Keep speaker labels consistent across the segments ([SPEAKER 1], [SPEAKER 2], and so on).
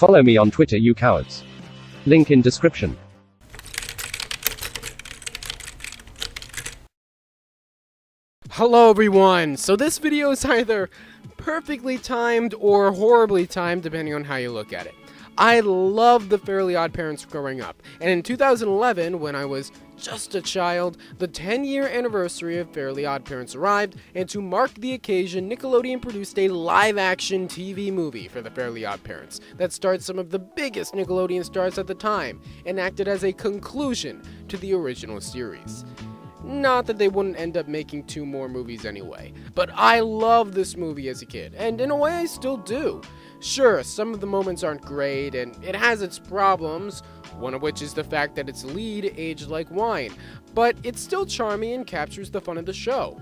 [SPEAKER 1] Follow me on Twitter, you cowards. Link in description.
[SPEAKER 2] Hello everyone! So this video is either perfectly timed or horribly timed depending on how you look at it. I loved the Fairly OddParents growing up, and in 2011, when I was just a child, the 10-year anniversary of Fairly OddParents arrived, and to mark the occasion, Nickelodeon produced a live-action TV movie for the Fairly OddParents that starred some of the biggest Nickelodeon stars at the time, and acted as a conclusion to the original series. Not that they wouldn't end up making 2 more movies anyway, but I loved this movie as a kid, and in a way I still do. Sure, some of the moments aren't great, and it has its problems, one of which is the fact that its lead aged like wine, but it's still charming and captures the fun of the show.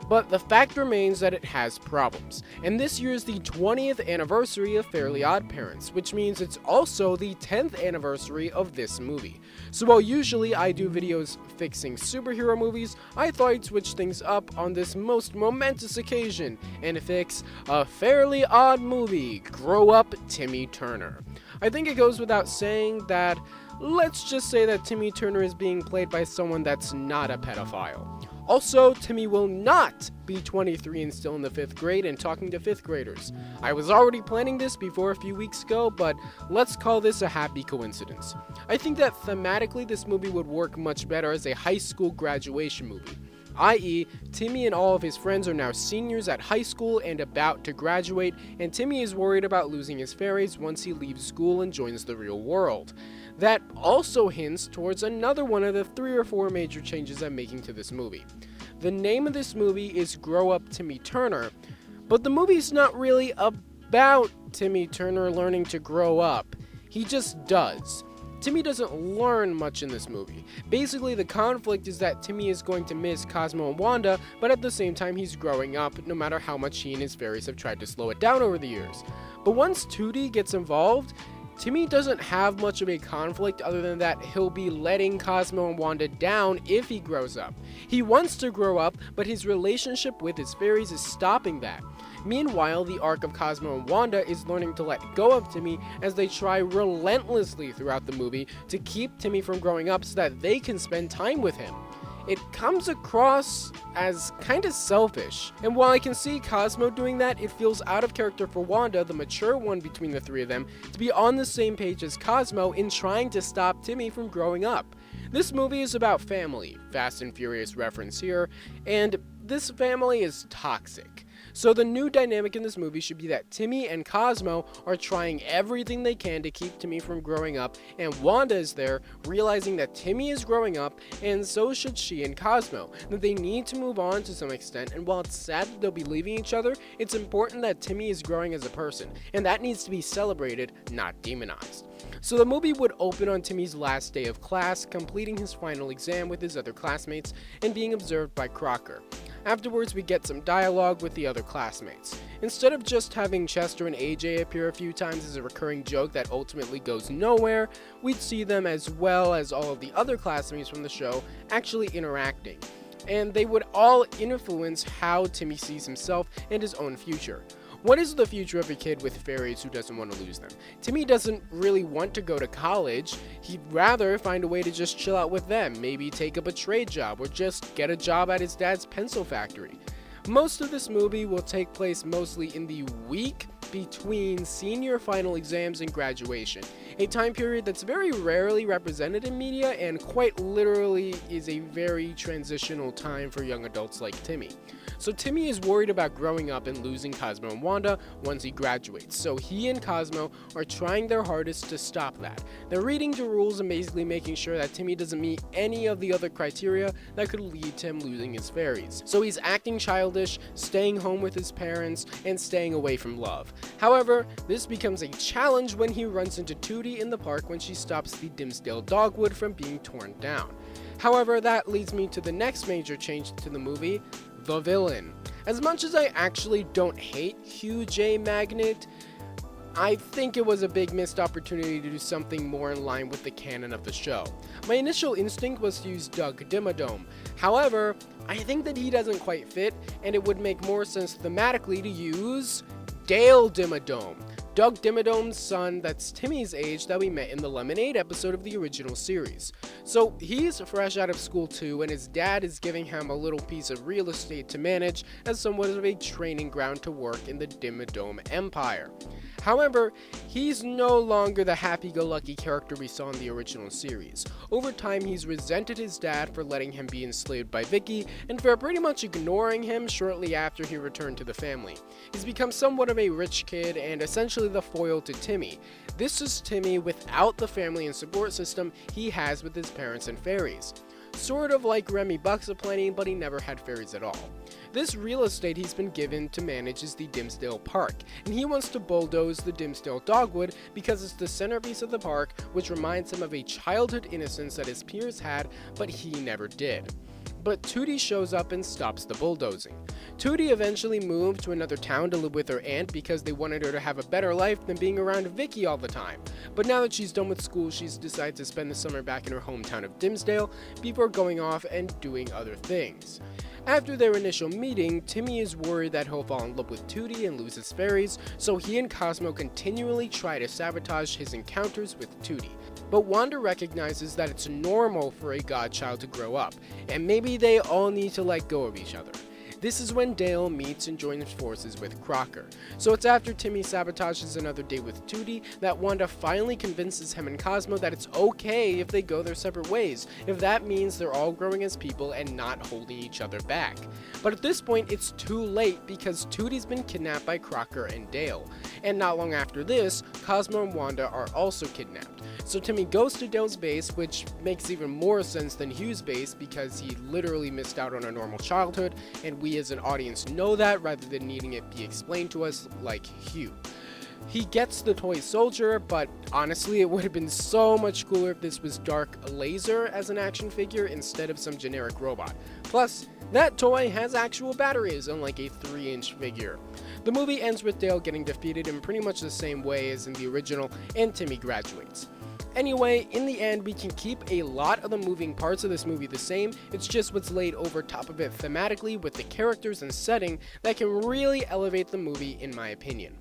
[SPEAKER 2] But the fact remains that it has problems, and this year is the 20th anniversary of Fairly OddParents, which means it's also the 10th anniversary of this movie. So while usually I do videos fixing superhero movies, I thought I'd switch things up on this most momentous occasion and fix a fairly odd movie, Grow Up Timmy Turner. I think it goes without saying that, let's just say that Timmy Turner is being played by someone that's not a pedophile. Also, Timmy will not be 23 and still in the 5th grade and talking to 5th graders. I was already planning this before a few weeks ago, but let's call this a happy coincidence. I think that thematically this movie would work much better as a high school graduation movie. I.e., Timmy and all of his friends are now seniors at high school and about to graduate, and Timmy is worried about losing his fairies once he leaves school and joins the real world. That also hints towards another one of the 3 or 4 major changes I'm making to this movie. The name of this movie is Grow Up Timmy Turner, but the movie's not really about Timmy Turner learning to grow up. He just does. Timmy doesn't learn much in this movie. Basically, the conflict is that Timmy is going to miss Cosmo and Wanda, but at the same time he's growing up, no matter how much he and his fairies have tried to slow it down over the years. But once Tootie gets involved, Timmy doesn't have much of a conflict other than that he'll be letting Cosmo and Wanda down if he grows up. He wants to grow up, but his relationship with his fairies is stopping that. Meanwhile, the arc of Cosmo and Wanda is learning to let go of Timmy as they try relentlessly throughout the movie to keep Timmy from growing up so that they can spend time with him. It comes across as kinda selfish, and while I can see Cosmo doing that, it feels out of character for Wanda, the mature one between the 3 of them, to be on the same page as Cosmo in trying to stop Timmy from growing up. This movie is about family, Fast and Furious reference here, and this family is toxic. So the new dynamic in this movie should be that Timmy and Cosmo are trying everything they can to keep Timmy from growing up, and Wanda is there realizing that Timmy is growing up, and so should she and Cosmo, that they need to move on to some extent, and while it's sad that they'll be leaving each other, it's important that Timmy is growing as a person, and that needs to be celebrated, not demonized. So the movie would open on Timmy's last day of class, completing his final exam with his other classmates, and being observed by Crocker. Afterwards, we get some dialogue with the other classmates. Instead of just having Chester and AJ appear a few times as a recurring joke that ultimately goes nowhere, we'd see them as well as all of the other classmates from the show actually interacting. And they would all influence how Timmy sees himself and his own future. What is the future of a kid with fairies who doesn't want to lose them? Timmy doesn't really want to go to college. He'd rather find a way to just chill out with them, maybe take up a trade job or just get a job at his dad's pencil factory. Most of this movie will take place mostly in the week between senior final exams and graduation, a time period that's very rarely represented in media and quite literally is a very transitional time for young adults like Timmy. So Timmy is worried about growing up and losing Cosmo and Wanda once he graduates, so he and Cosmo are trying their hardest to stop that. They're reading the rules and basically making sure that Timmy doesn't meet any of the other criteria that could lead to him losing his fairies. So he's acting childish, staying home with his parents, and staying away from love. However, this becomes a challenge when he runs into Tootie in the park when she stops the Dimsdale dogwood from being torn down. However, that leads me to the next major change to the movie, the villain. As much as I actually don't hate Hugh J. Magnet, I think it was a big missed opportunity to do something more in line with the canon of the show. My initial instinct was to use Doug Dimmadome. However, I think that he doesn't quite fit, and it would make more sense thematically to use Dale Dimmadome. Doug Dimmadome's son that's Timmy's age that we met in the Lemonade episode of the original series. So he's fresh out of school too, and his dad is giving him a little piece of real estate to manage as somewhat of a training ground to work in the Dimmadome empire. However, he's no longer the happy-go-lucky character we saw in the original series. Over time, he's resented his dad for letting him be enslaved by Vicky, and for pretty much ignoring him shortly after he returned to the family. He's become somewhat of a rich kid, and essentially the foil to Timmy. This is Timmy without the family and support system he has with his parents and fairies. Sort of like Remy Bucks Aplenty, but he never had fairies at all. This real estate he's been given to manage is the Dimsdale Park, and he wants to bulldoze the Dimsdale Dogwood because it's the centerpiece of the park, which reminds him of a childhood innocence that his peers had, but he never did. But Tootie shows up and stops the bulldozing. Tootie eventually moved to another town to live with her aunt because they wanted her to have a better life than being around Vicky all the time. But now that she's done with school, she's decided to spend the summer back in her hometown of Dimsdale before going off and doing other things. After their initial meeting, Timmy is worried that he'll fall in love with Tootie and lose his fairies, so he and Cosmo continually try to sabotage his encounters with Tootie. But Wanda recognizes that it's normal for a godchild to grow up, and maybe they all need to let go of each other. This is when Dale meets and joins forces with Crocker. So it's after Timmy sabotages another date with Tootie that Wanda finally convinces him and Cosmo that it's okay if they go their separate ways, if that means they're all growing as people and not holding each other back. But at this point it's too late because Tootie's been kidnapped by Crocker and Dale. And not long after this, Cosmo and Wanda are also kidnapped. So Timmy goes to Dale's base, which makes even more sense than Hugh's base because he literally missed out on a normal childhood, and we as an audience know that rather than needing it be explained to us like Hugh. He gets the toy soldier, but honestly it would have been so much cooler if this was Dark Laser as an action figure instead of some generic robot. Plus, that toy has actual batteries, unlike a 3-inch figure. The movie ends with Dale getting defeated in pretty much the same way as in the original, and Timmy graduates. Anyway, in the end, we can keep a lot of the moving parts of this movie the same, it's just what's laid over top of it thematically with the characters and setting that can really elevate the movie in my opinion.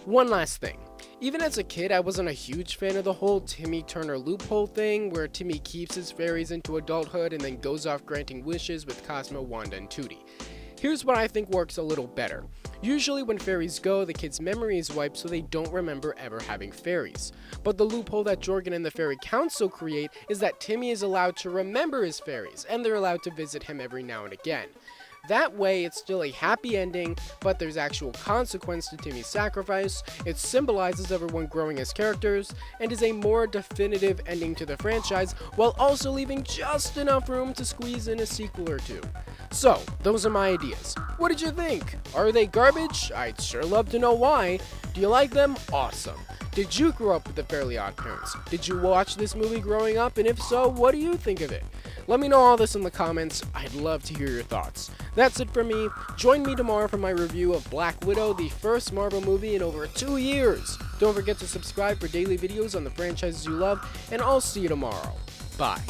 [SPEAKER 2] One last thing. Even as a kid, I wasn't a huge fan of the whole Timmy Turner loophole thing, where Timmy keeps his fairies into adulthood and then goes off granting wishes with Cosmo, Wanda, and Tootie. Here's what I think works a little better. Usually when fairies go, the kid's memory is wiped so they don't remember ever having fairies. But the loophole that Jorgen and the Fairy Council create is that Timmy is allowed to remember his fairies, and they're allowed to visit him every now and again. That way, it's still a happy ending, but there's actual consequence to Timmy's sacrifice, it symbolizes everyone growing as characters, and is a more definitive ending to the franchise, while also leaving just enough room to squeeze in a sequel or two. So, those are my ideas. What did you think? Are they garbage? I'd sure love to know why. Do you like them? Awesome. Did you grow up with the Fairly Odd Parents? Did you watch this movie growing up? And if so, what do you think of it? Let me know all this in the comments. I'd love to hear your thoughts. That's it for me. Join me tomorrow for my review of Black Widow, the first Marvel movie in over 2 years. Don't forget to subscribe for daily videos on the franchises you love, and I'll see you tomorrow. Bye.